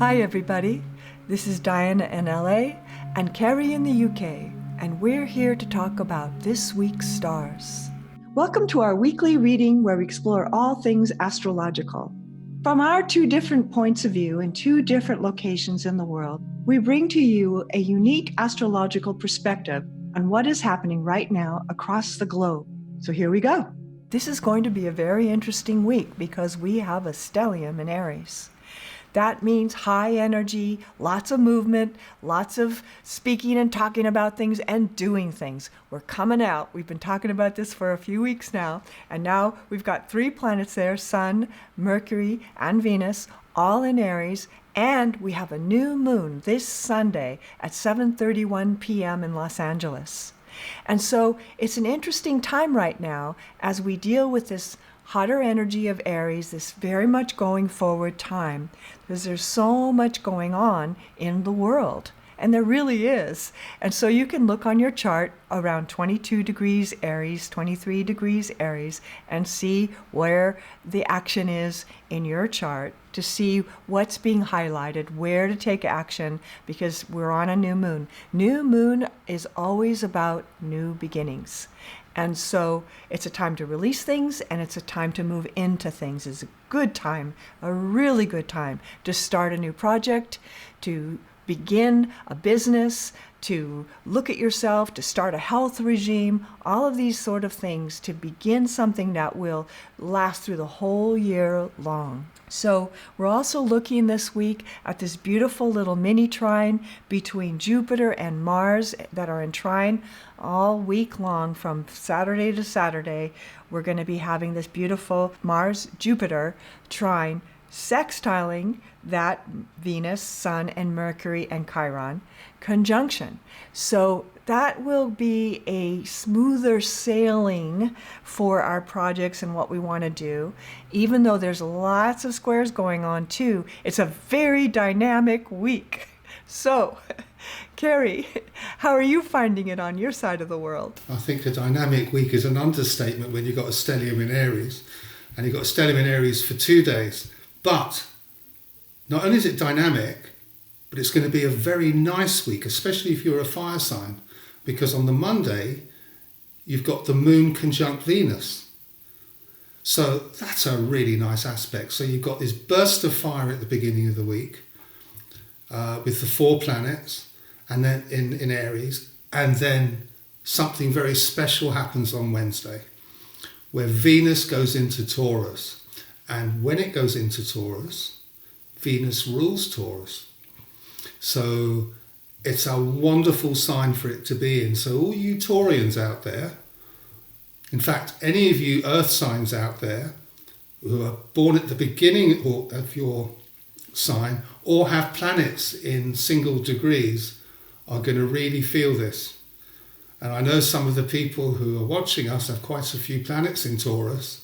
Hi everybody, this is Diana in LA and Cary in the UK, and we're here to talk about this week's stars. Welcome to our weekly reading where we explore all things astrological. From our two different points of view in two different locations in the world, we bring to you a unique astrological perspective on what is happening right now across the globe. So here we go. This is going to be a very interesting week because we have a stellium in Aries. That means high energy, lots of movement, lots of speaking and talking about things and doing things. We're coming out. We've been talking about this for a few weeks now, and now we've got 3 planets there, Sun, Mercury, and Venus, all in Aries, and we have a new moon this Sunday at 7:31 p.m. in Los Angeles. And so it's an interesting time right now as we deal with this hotter energy of Aries, this very much going forward time, because there's so much going on in the world, and there really is. And so you can look on your chart around 22 degrees Aries, 23 degrees Aries, and see where the action is in your chart to see what's being highlighted, where to take action, because we're on a new moon. New moon is always about new beginnings. And so it's a time to release things, and it's a time to move into things. It's a good time, a really good time to start a new project, to begin a business, to look at yourself, to start a health regime, all of these sort of things, to begin something that will last through the whole year long. So we're also looking this week at this beautiful little mini trine between Jupiter and Mars that are in trine all week long from Saturday to Saturday. We're going to be having this beautiful Mars-Jupiter trine sextiling that Venus, Sun, and Mercury and Chiron conjunction. So that will be a smoother sailing for our projects and what we want to do. Even though there's lots of squares going on too, it's a very dynamic week. So, Cary, how are you finding it on your side of the world? I think a dynamic week is an understatement when you've got a stellium in Aries, and you've got a stellium in Aries for 2 days. But not only is it dynamic, but it's going to be a very nice week, especially if you're a fire sign, because on the Monday, you've got the moon conjunct Venus. So that's a really nice aspect. So you've got this burst of fire at the beginning of the week with the 4 planets and then in Aries, and then something very special happens on Wednesday where Venus goes into Taurus. And when it goes into Taurus, Venus rules Taurus. So it's a wonderful sign for it to be in. So all you Taurians out there, in fact, any of you earth signs out there who are born at the beginning of your sign or have planets in single degrees are going to really feel this. And I know some of the people who are watching us have quite a few planets in Taurus.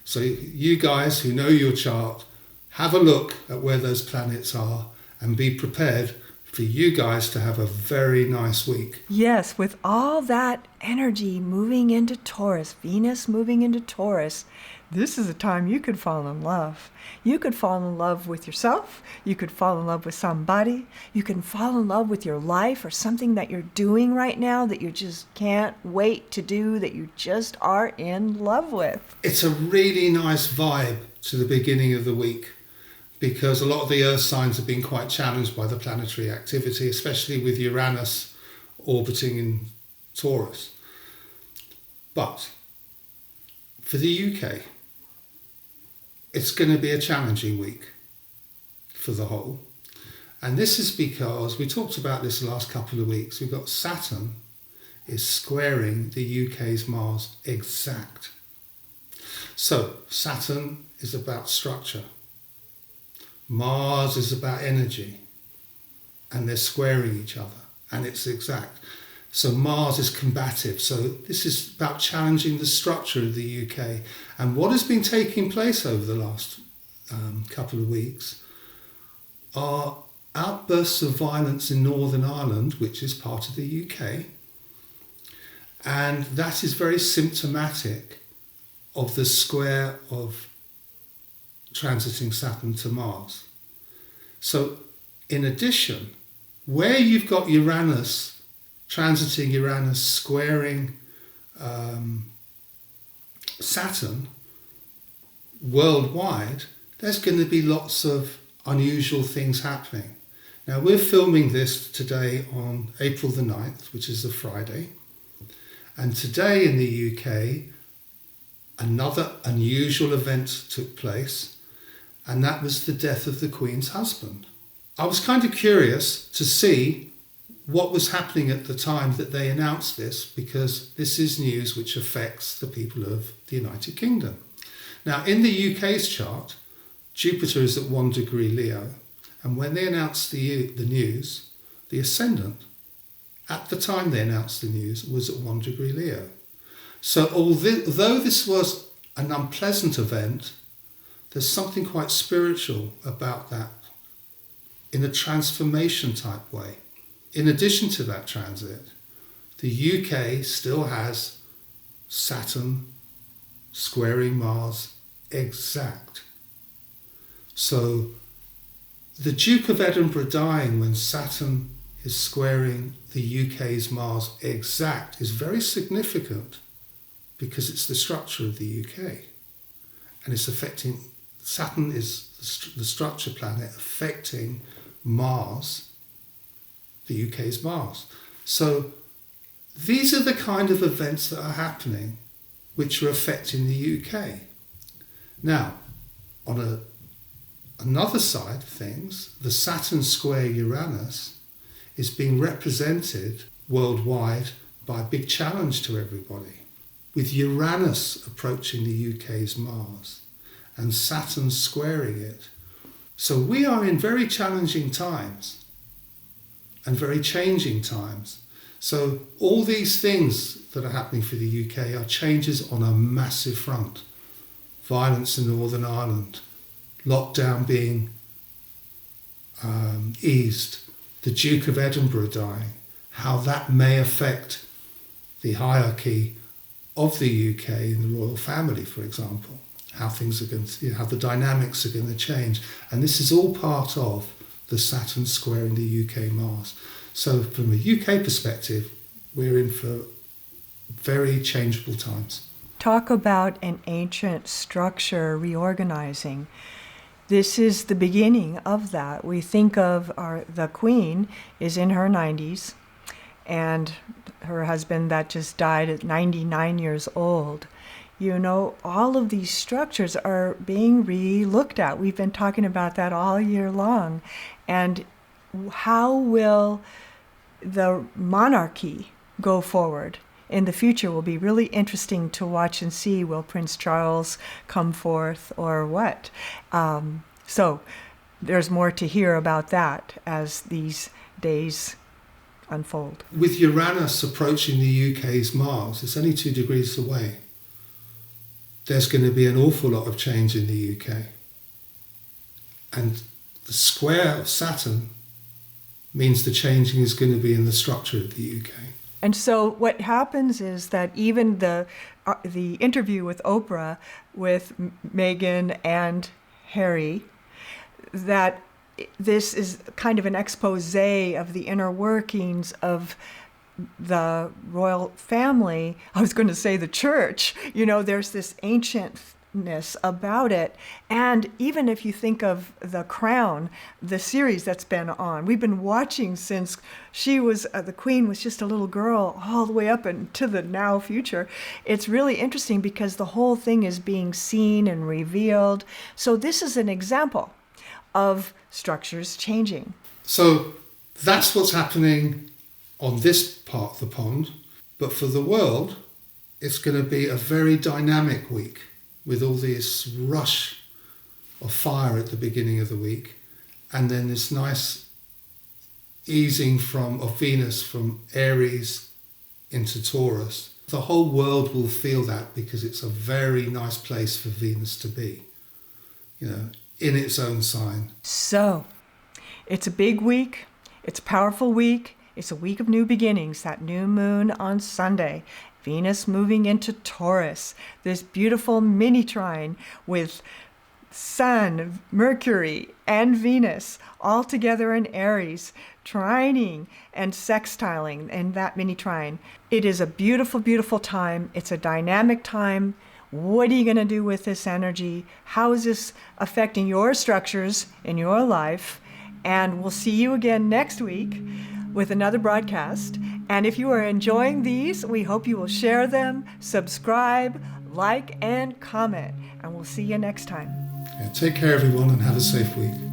So you guys who know your chart, have a look at where those planets are and be prepared for you guys to have a very nice week. Yes, with all that energy moving into Taurus, Venus moving into Taurus, this is a time you could fall in love. You could fall in love with yourself. You could fall in love with somebody. You can fall in love with your life or something that you're doing right now that you just can't wait to do, that you just are in love with. It's a really nice vibe to the beginning of the week, because a lot of the earth signs have been quite challenged by the planetary activity, especially with Uranus orbiting in Taurus. But for the UK, it's going to be a challenging week for the whole. And this is because, we talked about this the last couple of weeks, we've got Saturn is squaring the UK's Mars exact. So Saturn is about structure. Mars is about energy, and they're squaring each other, and it's exact. So Mars is combative. So this is about challenging the structure of the UK. And what has been taking place over the last couple of weeks are outbursts of violence in Northern Ireland, which is part of the UK. And that is very symptomatic of the square of transiting Saturn to Mars. So In addition, where you've got Uranus, transiting Uranus, squaring Saturn worldwide, there's going to be lots of unusual things happening. Now, we're filming this today on April the 9th, which is a Friday. And today in the UK, another unusual event took place, and that was the death of the Queen's husband. I was kind of curious to see what was happening at the time that they announced this, because this is news which affects the people of the United Kingdom. Now, in the UK's chart, Jupiter is at 1 degree Leo, and when they announced the news, the ascendant, at the time they announced the news, was at 1 degree Leo. So although this was an unpleasant event, there's something quite spiritual about that in a transformation type way. In addition to that transit, the UK still has Saturn squaring Mars exact. So the Duke of Edinburgh dying when Saturn is squaring the UK's Mars exact is very significant, because it's the structure of the UK, and it's affecting, Saturn is the structure planet affecting Mars, the UK's Mars. So these are the kind of events that are happening which are affecting the UK. Now, on another side of things, the Saturn square Uranus is being represented worldwide by a big challenge to everybody, with Uranus approaching the UK's Mars and Saturn squaring it. So we are in very challenging times and very changing times. So all these things that are happening for the UK are changes on a massive front. Violence in Northern Ireland, lockdown being eased, the Duke of Edinburgh dying, how that may affect the hierarchy of the UK in the royal family, for example, how things are going to, how the dynamics are going to change. And this is all part of the Saturn squaring the UK Mars. So from a UK perspective, we're in for very changeable times. Talk about an ancient structure reorganizing. This is the beginning of that. We think of the Queen is in her 90s, and her husband that just died at 99 years old. You know, all of these structures are being re-looked at. We've been talking about that all year long. And how will the monarchy go forward in the future will be really interesting to watch and see. Will Prince Charles come forth or what? So there's more to hear about that as these days unfold. With Uranus approaching the UK's Mars, it's only 2 degrees away. There's going to be an awful lot of change in the UK. And the square of Saturn means the changing is going to be in the structure of the UK. And so what happens is that even the interview with Oprah with Meghan and Harry, that this is kind of an expose of the inner workings of the royal family. I was going to say the church. You know, there's this ancientness about it. And even if you think of The Crown, the series that's been on, we've been watching since she was, the Queen was just a little girl all the way up into the now future. It's really interesting because the whole thing is being seen and revealed. So this is an example of structures changing. So that's what's happening on this part of the pond. But for the world, it's going to be a very dynamic week with all this rush of fire at the beginning of the week, and then this nice easing of Venus from Aries into Taurus. The whole world will feel that because it's a very nice place for Venus to be, you know, in its own sign. So it's a big week. It's a powerful week. It's a week of new beginnings, that new moon on Sunday. Venus moving into Taurus, this beautiful mini trine with Sun, Mercury, and Venus all together in Aries, trining and sextiling, and that mini trine. It is a beautiful, beautiful time. It's a dynamic time. What are you going to do with this energy? How is this affecting your structures in your life? And we'll see you again next week with another broadcast. And if you are enjoying these, we hope you will share them, subscribe, like, and comment. And we'll see you next time. Yeah, take care, everyone, and have a safe week.